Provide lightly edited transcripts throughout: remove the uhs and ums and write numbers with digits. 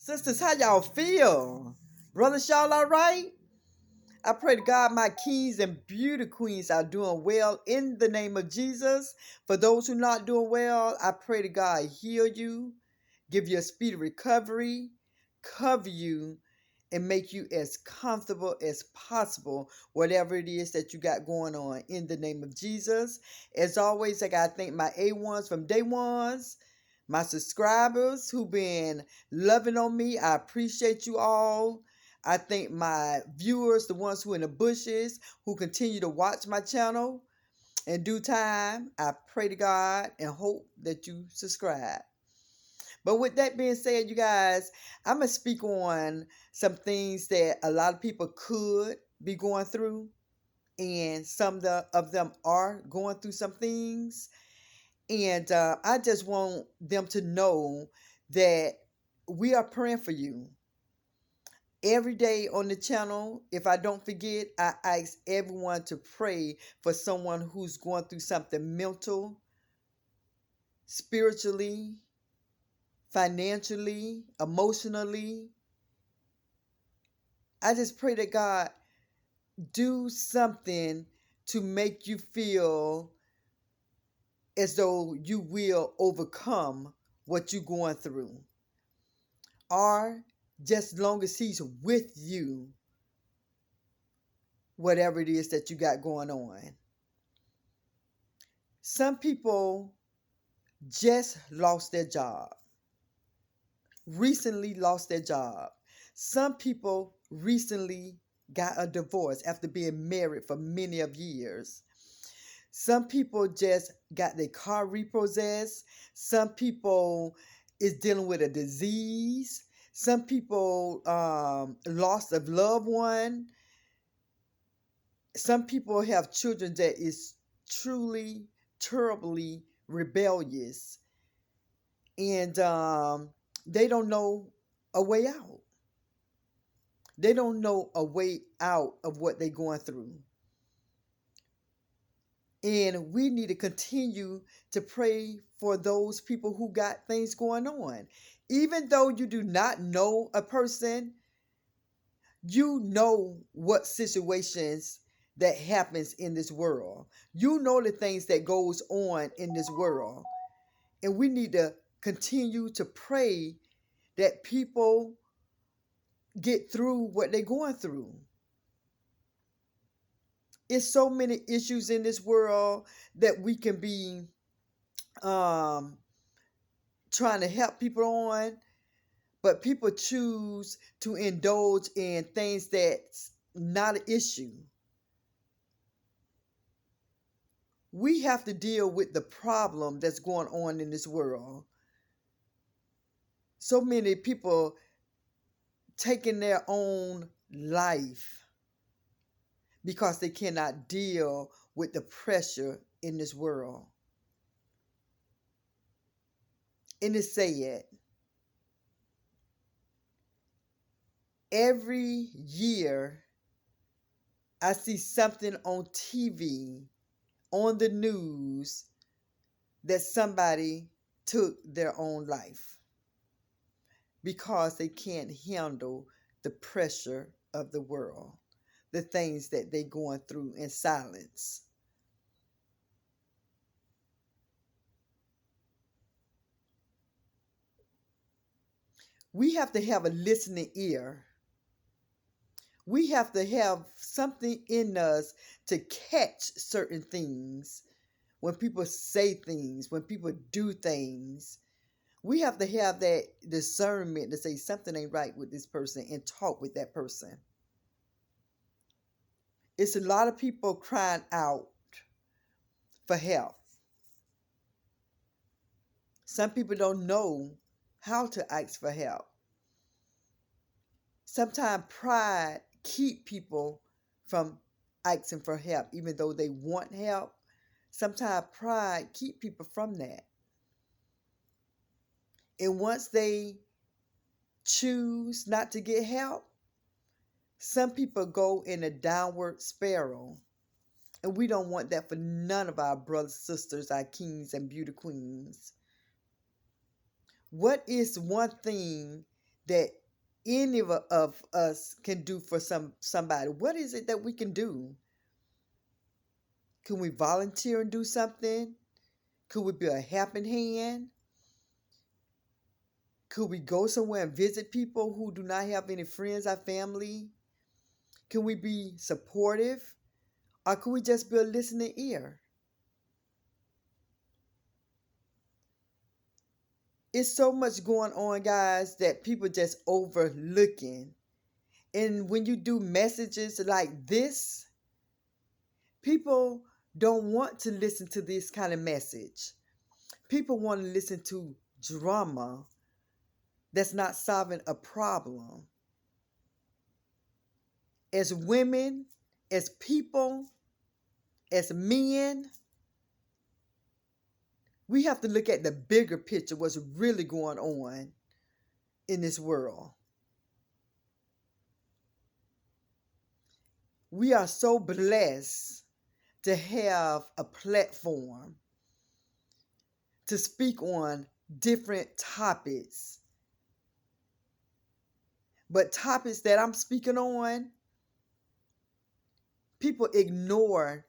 Sisters, how y'all feel? Brothers, y'all all right? I pray to God my kings and beauty queens are doing well in the name of Jesus. For those who not doing well, I pray to God heal you, give you a speedy recovery, cover you, and make you as comfortable as possible, whatever it is that you got going on in the name of Jesus. As always, I got to thank my A1s from day ones, my subscribers who've been loving on me. I appreciate you all. I thank my viewers, the ones who are in the bushes, who continue to watch my channel. In due time, I pray to God and hope that you subscribe. But with that being said, you guys, I'm going to speak on some things that a lot of people could be going through, and some of them are going through some things. And I just want them to know that we are praying for you. Every day on the channel, if I don't forget, I ask everyone to pray for someone who's going through something mental, spiritually, financially, emotionally. I just pray that God do something to make you feel as though you will overcome what you're going through. Or just as long as He's with you, whatever it is that you got going on. Some people just lost their job, recently lost their job. Some people recently got a divorce after being married for many of years. Some people just got their car repossessed. Some people is dealing with a disease. Some people lost a loved one. Some people have children that is truly, terribly rebellious, and they don't know a way out. They don't know a way out of what they're going through. And we need to continue to pray for those people who got things going on. Even though you do not know a person, you know what situations that happens in this world. You know the things that goes on in this world. And we need to continue to pray that people get through what they're going through. It's so many issues in this world that we can be um, trying to help people on, but people choose to indulge in things that's not an issue. We have to deal with the problem that's going on in this world. So many people taking their own life because they cannot deal with the pressure in this world. And it's sad. Every year, I see something on TV, on the news, that somebody took their own life because they can't handle the pressure of the world, the things that they're going through in silence. We have to have a listening ear. We have to have something in us to catch certain things. When people say things, when people do things, we have to have that discernment to say something ain't right with this person and talk with that person. It's a lot of people crying out for help. Some people don't know how to ask for help. Sometimes pride keep people from asking for help, even though they want help. Sometimes pride keep people from that. And once they choose not to get help, some people go in a downward spiral. And we don't want that for none of our brothers, sisters, our kings and beauty queens. What is one thing that any of us can do for somebody? What is it that we can do? Can we volunteer and do something? Could we be a helping hand? Could we go somewhere and visit people who do not have any friends or family? Can we be supportive? Or could we just be a listening ear? It's so much going on, guys, that people just overlooking. And when you do messages like this, people don't want to listen to this kind of message. People want to listen to drama that's not solving a problem. As women, as people, as men, we have to look at the bigger picture, what's really going on in this world. We are so blessed to have a platform to speak on different topics. But topics that I'm speaking on, people ignore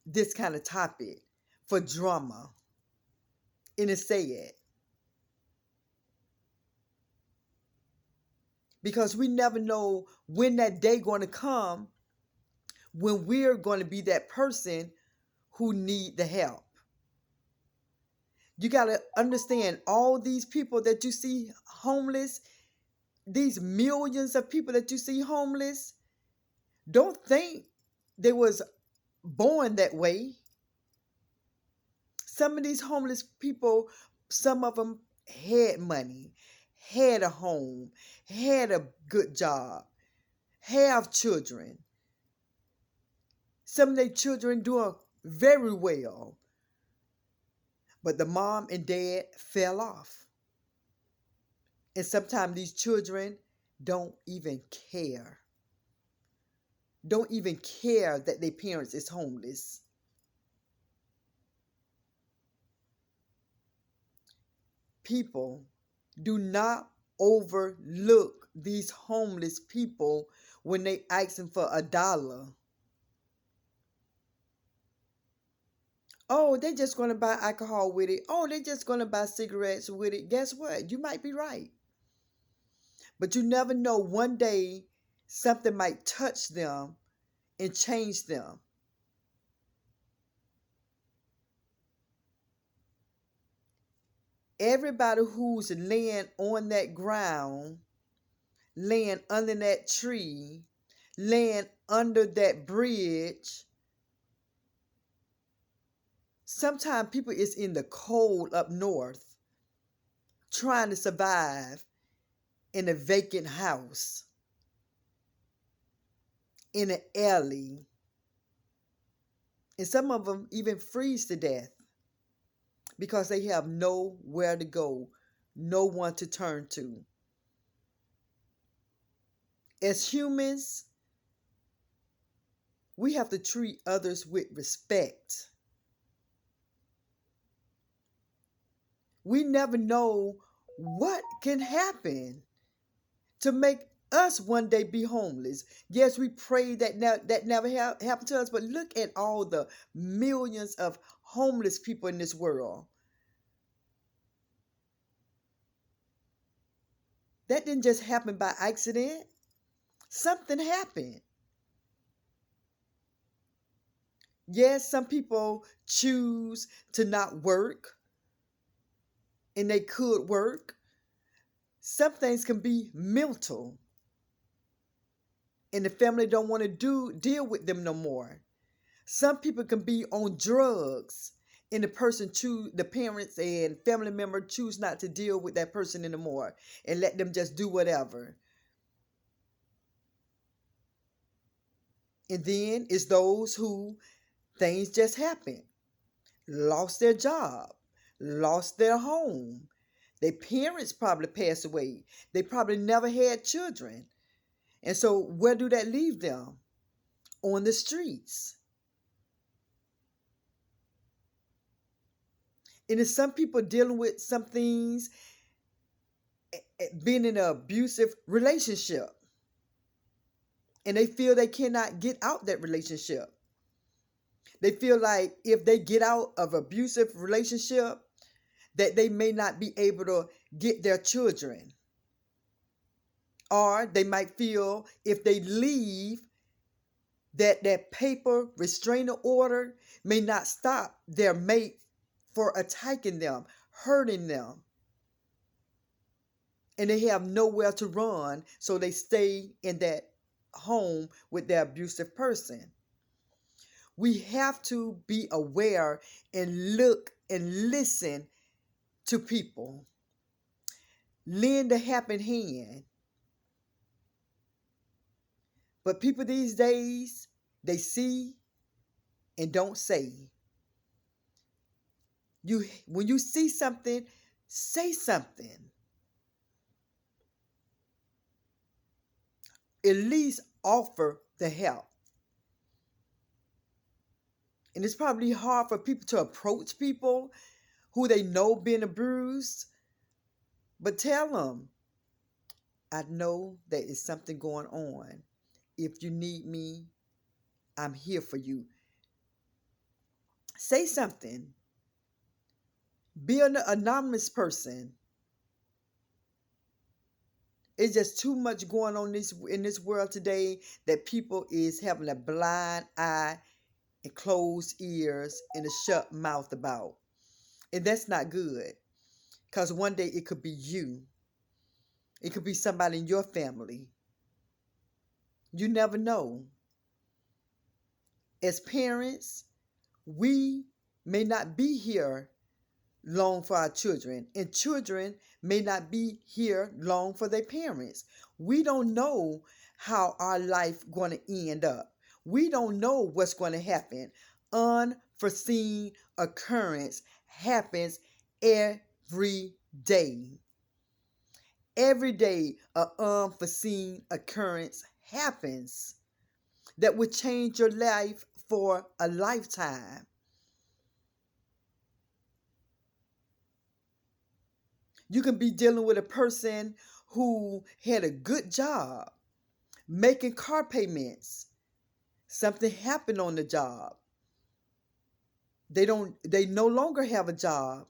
this kind of topic for drama. And it's sad. Because we never know when that day going to come when we're going to be that person who need the help. You got to understand all these people that you see homeless, these millions of people that you see homeless, don't think they was born that way. Some of these homeless people, some of them had money, had a home, had a good job, have children. Some of their children doing very well. But the mom and dad fell off. And sometimes these children don't even care. Don't even care that their parents is homeless. People, do not overlook these homeless people when they asking for $1. Oh, they're just going to buy alcohol with it. Oh, they're just going to buy cigarettes with it. Guess what? You might be right. But you never know. One day, something might touch them and change them. Everybody who's laying on that ground, laying under that tree, laying under that bridge, sometimes people is in the cold up north trying to survive in a vacant house, in an alley, and some of them even freeze to death because they have nowhere to go, no one to turn to. As humans, we have to treat others with respect. We never know what can happen to make us one day be homeless. Yes, we pray that that never happened to us, but look at all the millions of homeless people in this world. That didn't just happen by accident. Something happened. Yes, some people choose to not work and they could work. Some things can be mental and the family don't want to deal with them no more. Some people can be on drugs and the parents and family member choose not to deal with that person anymore and let them just do whatever. And then it's those who things just happen. Lost their job, lost their home. Their parents probably passed away. They probably never had children. And so where do that leave them? On the streets. And there's some people dealing with some things being in an abusive relationship, and they feel they cannot get out that relationship. They feel like if they get out of abusive relationship, that they may not be able to get their children. Or they might feel if they leave, that paper restraining order may not stop their mate for attacking them, hurting them. And they have nowhere to run, so they stay in that home with their abusive person. We have to be aware and look and listen to people. Lend a helping hand. But people these days, they see and don't say. When you see something, say something. At least offer the help. And it's probably hard for people to approach people who they know been abused. But tell them, I know there is something going on. If you need me, I'm here for you. Say something. Be an anonymous person. It's just too much going on in this world today that people is having a blind eye and closed ears and a shut mouth about. And that's not good. Because one day it could be you. It could be somebody in your family. You never know. As parents, we may not be here long for our children, and children may not be here long for their parents. We don't know how our life going to end up. We don't know what's going to happen. Unforeseen occurrence happens every day. Every day, an unforeseen occurrence happens that would change your life for a lifetime. You can be dealing with a person who had a good job, making car payments. Something happened on the job. They no longer have a job,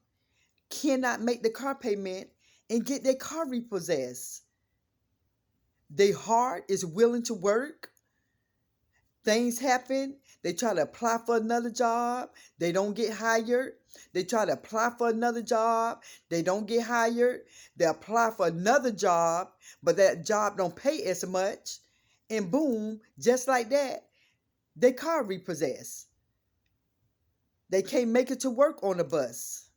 cannot make the car payment and get their car repossessed. Their heart is willing to work. Things happen. They try to apply for another job. They don't get hired. They try to apply for another job. They don't get hired. They apply for another job, but that job don't pay as much. And boom, just like that, their car repossessed. They can't make it to work on the bus.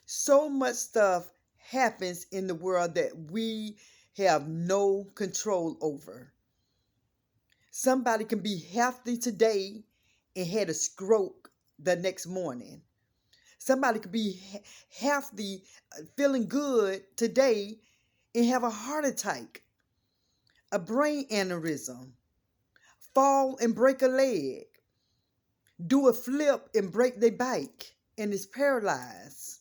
So much stuff happens in the world that we have no control over. Somebody can be healthy today and had a stroke the next morning. Somebody could be healthy, feeling good today and have a heart attack, a brain aneurysm, fall and break a leg, do a flip and break their bike and is paralyzed.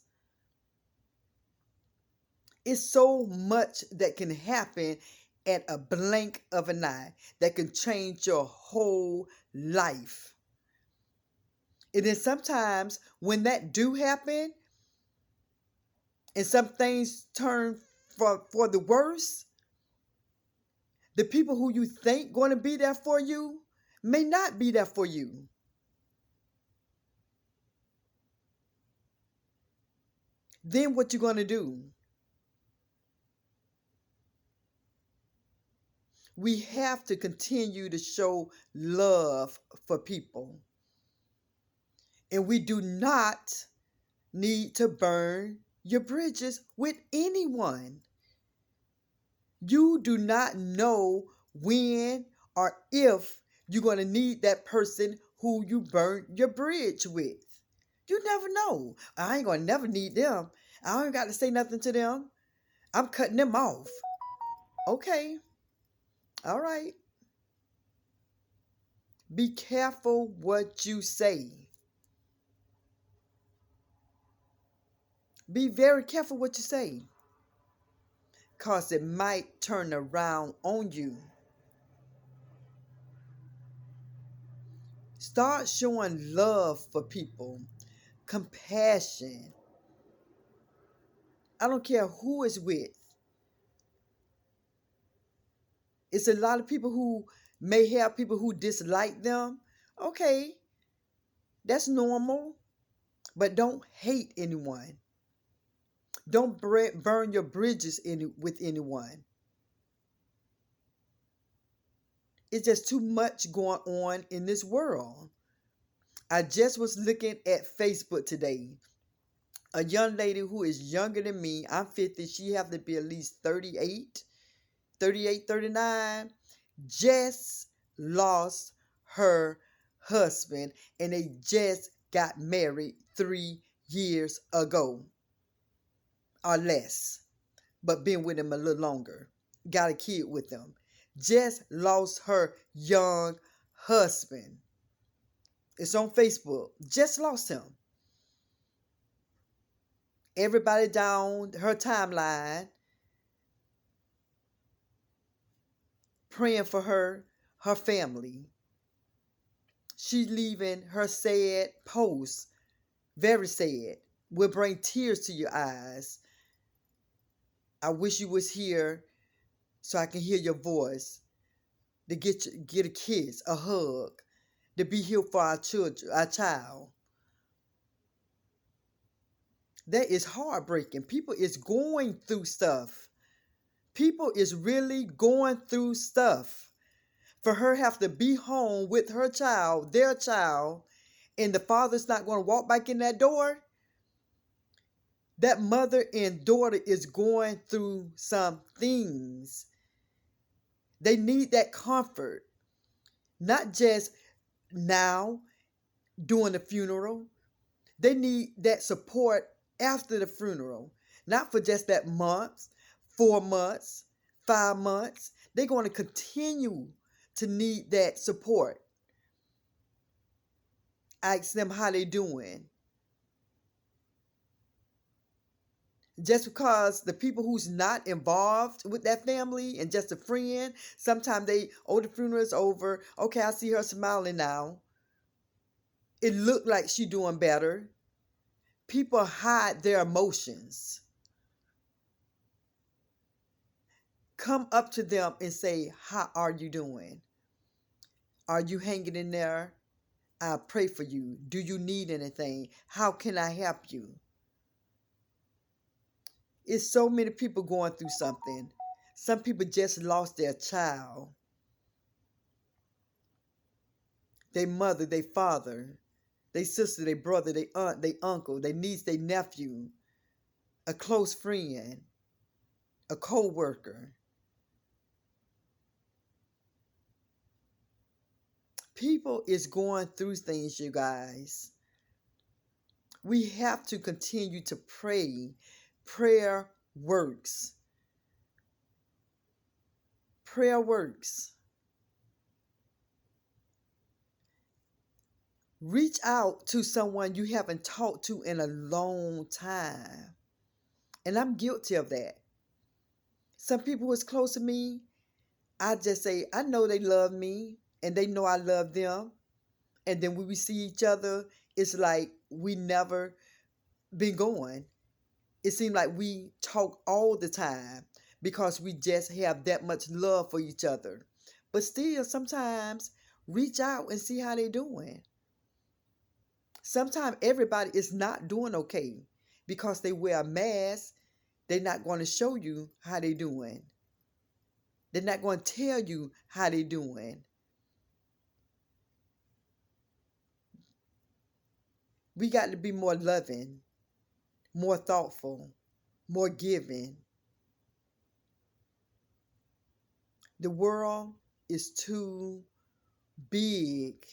It's so much that can happen at a blink of an eye that can change your whole life. And then sometimes when that do happen and some things turn for the worse, the people who you think going to be there for you may not be there for you. Then what you going to do? We have to continue to show love for people. And we do not need to burn your bridges with anyone. You do not know when or if you're going to need that person who you burned your bridge with. You never know. I ain't going to never need them. I ain't got to say nothing to them. I'm cutting them off. Okay. All right. Be careful what you say. Be very careful what you say, because it might turn around on you. Start showing love for people, compassion. I don't care who it's with. It's a lot of people who may have people who dislike them. Okay, that's normal, but don't hate anyone. Don't burn your bridges with anyone. It's just too much going on in this world. I just was looking at Facebook today. A young lady who is younger than me, I'm 50, she have to be at least 38, 38, 39, just lost her husband, and they just got married 3 years ago or less, but been with him a little longer. Got a kid with him. Just lost her young husband. It's on Facebook. Just lost him. Everybody down her timeline praying for her family. She's leaving her sad post, very sad, will bring tears to your eyes. I wish you was here so I can hear your voice, to get a kiss, a hug, to be here for our children, our child. That is heartbreaking. People is going through stuff. People is really going through stuff. For her have to be home with her child, their child, and the father's not going to walk back in that door. That mother and daughter is going through some things. They need that comfort, not just now during the funeral. They need that support after the funeral, not for just that month, 4 months, 5 months. They're going to continue to need that support. Ask them how they doing. Just because the people who's not involved with that family and just a friend, sometimes the funeral is over. Okay, I see her smiling now. It looked like she doing better. People hide their emotions. Come up to them and say, how are you doing? Are you hanging in there? I pray for you. Do you need anything? How can I help you? It's so many people going through something. Some people just lost their child, their mother, their father, their sister, their brother, their aunt, their uncle, their niece, their nephew, a close friend, a co-worker. People is going through things, you guys. We have to continue to pray. Prayer works. Prayer works. Reach out to someone you haven't talked to in a long time. And I'm guilty of that. Some people who is close to me, I just say, I know they love me and they know I love them. And then when we see each other, it's like we never been going. It seems like we talk all the time because we just have that much love for each other. But still, sometimes reach out and see how they're doing. Sometimes everybody is not doing okay because they wear a mask. They're not going to show you how they're doing. They're not going to tell you how they're doing. We got to be more loving, more thoughtful, more giving. The world is too big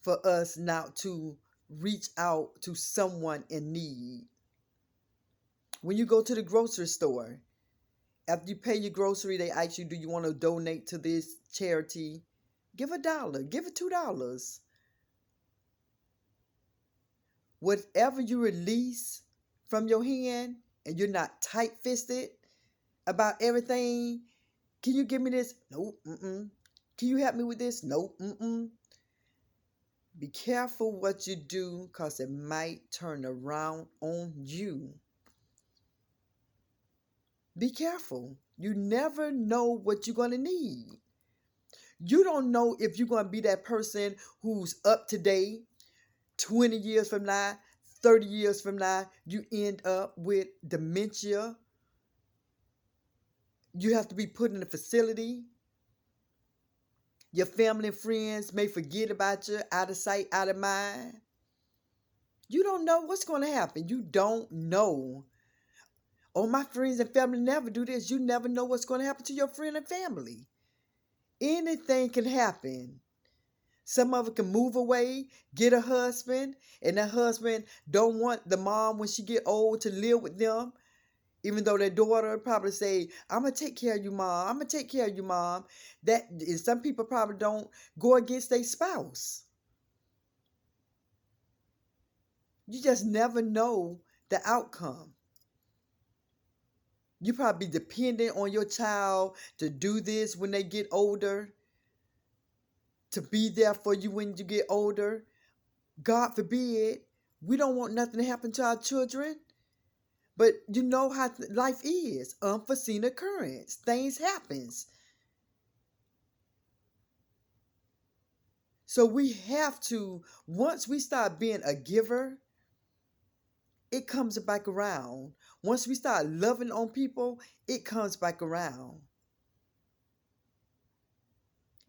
for us not to reach out to someone in need. When you go to the grocery store, after you pay your grocery, they ask you, do you want to donate to this charity? Give $1, give it $2. Whatever you release from your hand and you're not tight-fisted about everything. Can you give me this? Nope. Mm-mm. Can you help me with this? Nope. Mm-mm. Be careful what you do because it might turn around on you. Be careful. You never know what you're going to need. You don't know if you're going to be that person who's up today, 20 years from now, 30 years from now, you end up with dementia. You have to be put in a facility. Your family and friends may forget about you, out of sight, out of mind. You don't know what's going to happen. You don't know. Oh, my friends and family never do this. You never know what's going to happen to your friend and family. Anything can happen. Some of it can move away, get a husband, and that husband don't want the mom when she get old to live with them. Even though their daughter probably say, I'm going to take care of you, mom. I'm going to take care of you, mom. That, and some people probably don't go against their spouse. You just never know the outcome. You probably be dependent on your child to do this when they get older, to be there for you when you get older. God forbid, we don't want nothing to happen to our children. But you know how life is. Unforeseen occurrence. Things happens. So we have to, once we start being a giver, it comes back around. Once we start loving on people, it comes back around.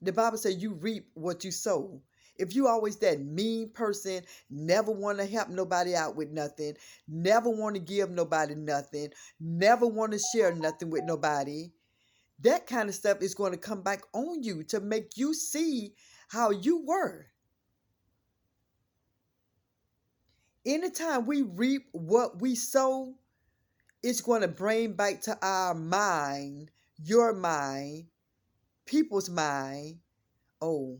The Bible says you reap what you sow. If you always that mean person, never want to help nobody out with nothing, never want to give nobody nothing, never want to share nothing with nobody, that kind of stuff is going to come back on you to make you see how you were. Anytime we reap what we sow, it's going to bring back to our mind, your mind, people's mind, oh,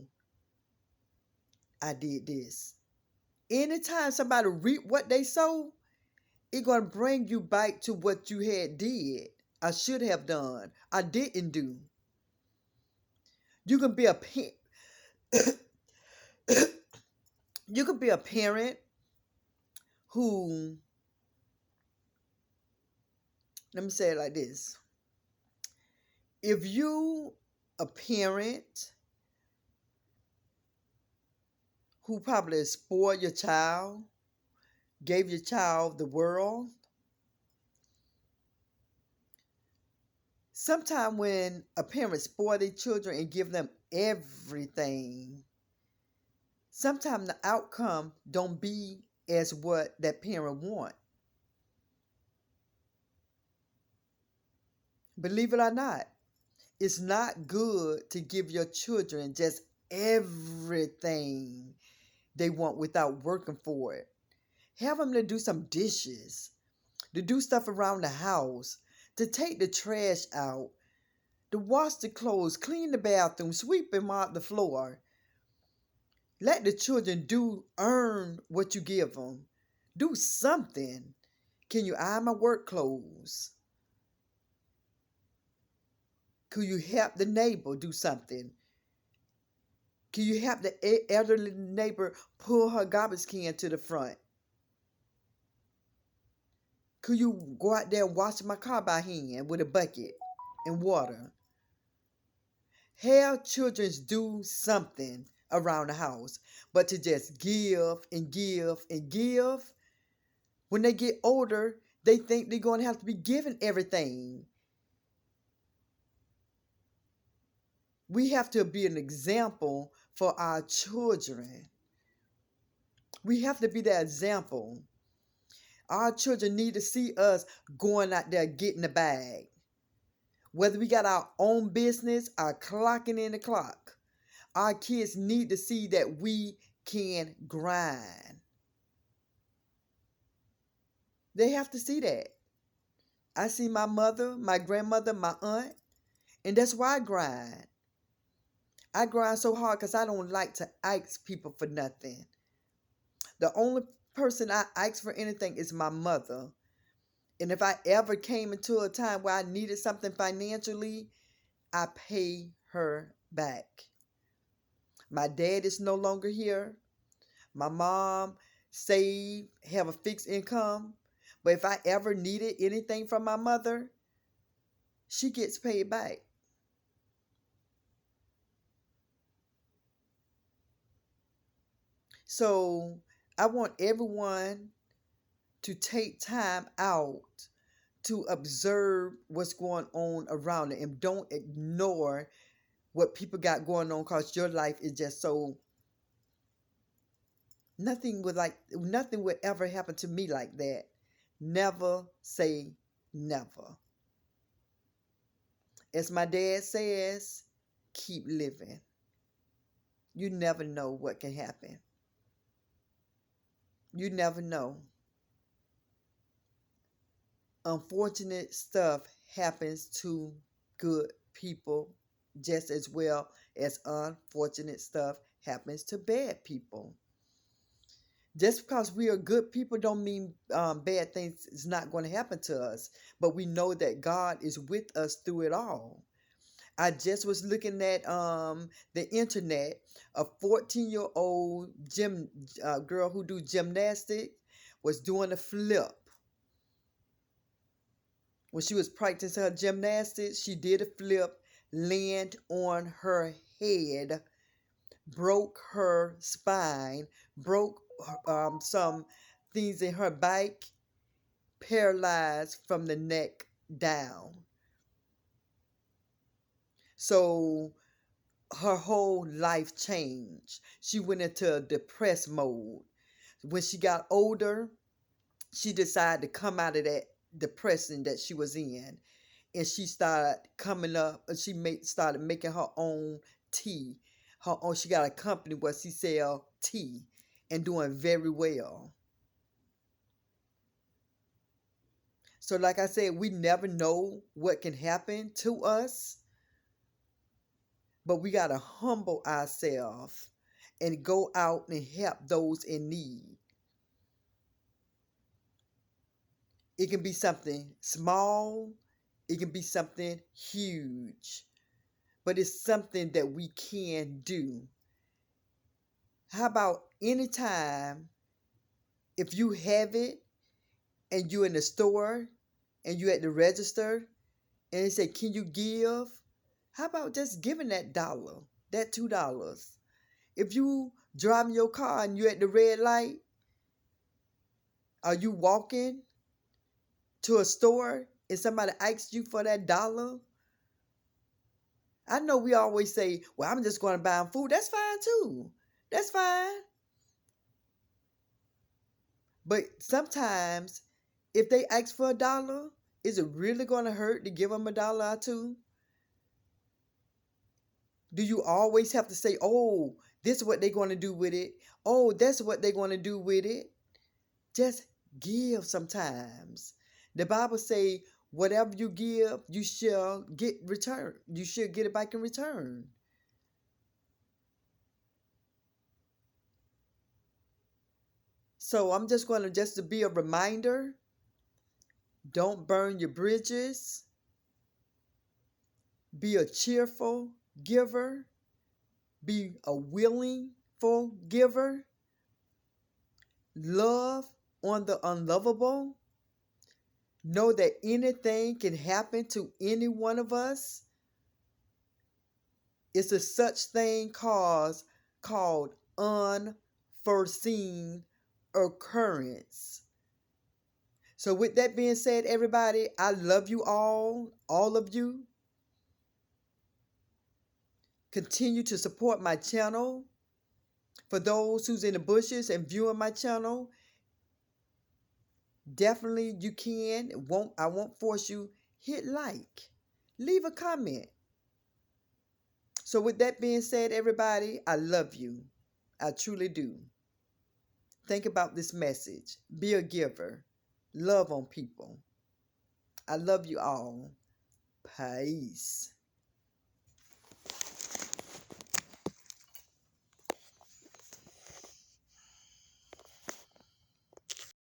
I did this. Anytime somebody reap what they sow, it's going to bring you back to what you had did. I should have done. I didn't do. You can be a you can be a parent who, let me say it like this. If you a parent who probably spoiled your child, gave your child the world, sometimes when a parent spoil their children and give them everything, sometimes the outcome don't be as what that parent want. Believe it or not, it's not good to give your children just everything they want without working for it. Have them to do some dishes, to do stuff around the house, to take the trash out, to wash the clothes, clean the bathroom, sweep and mop the floor. Let the children earn what you give them. Do something. Can you iron my work clothes? Could you help the neighbor do something? Can you help the elderly neighbor pull her garbage can to the front? Could you go out there and wash my car by hand with a bucket and water? Have children do something around the house, but to just give and give and give, when they get older, they think they're going to have to be given everything. We have to be an example for our children. We have to be that example. Our children need to see us going out there getting the bag. Whether we got our own business, our clocking in the clock, our kids need to see that we can grind. They have to see that. I see my mother, my grandmother, my aunt, and that's why I grind. I grind so hard because I don't like to ask people for nothing. The only person I ask for anything is my mother. And if I ever came into a time where I needed something financially, I pay her back. My dad is no longer here. My mom saved, have a fixed income. But if I ever needed anything from my mother, she gets paid back. So I want everyone to take time out to observe what's going on around them, and don't ignore what people got going on, because your life is just so nothing would ever happen to me like that. Never say never. As my dad says, keep living. You never know what can happen. You never know. Unfortunate stuff happens to good people just as well as unfortunate stuff happens to bad people. Just because we are good people don't mean bad things is not going to happen to us. But we know that God is with us through it all. I just was looking at the internet. A 14-year-old gym girl who do gymnastics was doing a flip. When she was practicing her gymnastics, she did a flip, land on her head, broke her spine, broke some things in her back, paralyzed from the neck down. So her whole life changed. She went into a depressed mode. When she got older, she decided to come out of that depression that she was in, and she started coming up. Started making her own tea. Her own. She got a company where she sell tea, and doing very well. So, like I said, we never know what can happen to us, but we gotta humble ourselves and go out and help those in need. It can be something small, it can be something huge, but it's something that we can do. How about anytime if you have it and you're in the store and you at the register and they say, can you give? How about just giving that dollar, that $2? If you driving your car and you're at the red light, are you walking to a store and somebody asks you for that dollar? I know we always say, well, I'm just going to buy them food. That's fine too. That's fine. But sometimes if they ask for a dollar, is it really going to hurt to give them a dollar or two? Do you always have to say, oh, this is what they're going to do with it? Oh, that's what they're going to do with it? Just give sometimes. The Bible say, whatever you give, you shall get return. You should get it back in return. So I'm just going to be a reminder. Don't burn your bridges. Be a cheerful giver. Be a willingful giver. Love on the unlovable. Know that anything can happen to any one of us. It's a such thing called unforeseen occurrence. So with that being said, everybody, I love you all of you. Continue to support my channel. For those who's in the bushes and viewing my channel, definitely you can. I won't force you. Hit like. Leave a comment. So with that being said, everybody, I love you. I truly do. Think about this message. Be a giver. Love on people. I love you all. Peace.